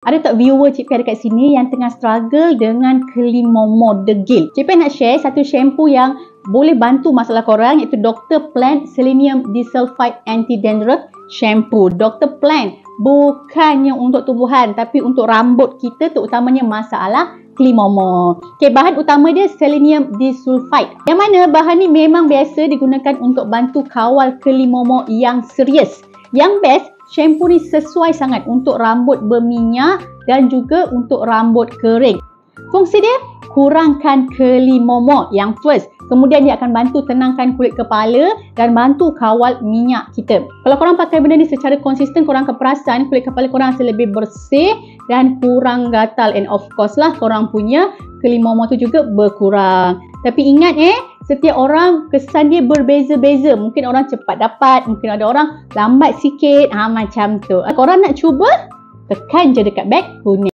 Ada tak viewer Cik P ada kat sini yang tengah struggle dengan Kelimomo degil? Cik P nak share satu shampoo yang boleh bantu masalah korang, iaitu Dr. Plant Selenium Disulfide Anti-Dandruff Shampoo. Dr. Plant bukannya untuk tumbuhan tapi untuk rambut kita, terutamanya masalah Kelimomo. Okay, bahan utama dia selenium disulfide. Yang mana bahan ni memang biasa digunakan untuk bantu kawal Kelimomo yang serius. Yang best, shampoo ni sesuai sangat untuk rambut berminyak dan juga untuk rambut kering. Fungsi dia, kurangkan Kelimomo yang first. Kemudian dia akan bantu tenangkan kulit kepala dan bantu kawal minyak kita. Kalau korang pakai benda ni secara konsisten, korang akan perasan kulit kepala korang akan lebih bersih dan kurang gatal. And of course lah, korang punya Kelimomo tu juga berkurang. Tapi ingat setiap orang kesan dia berbeza-beza. Mungkin orang cepat dapat, mungkin ada orang lambat sikit. Macam tu. Korang nak cuba, tekan je dekat beg kuning.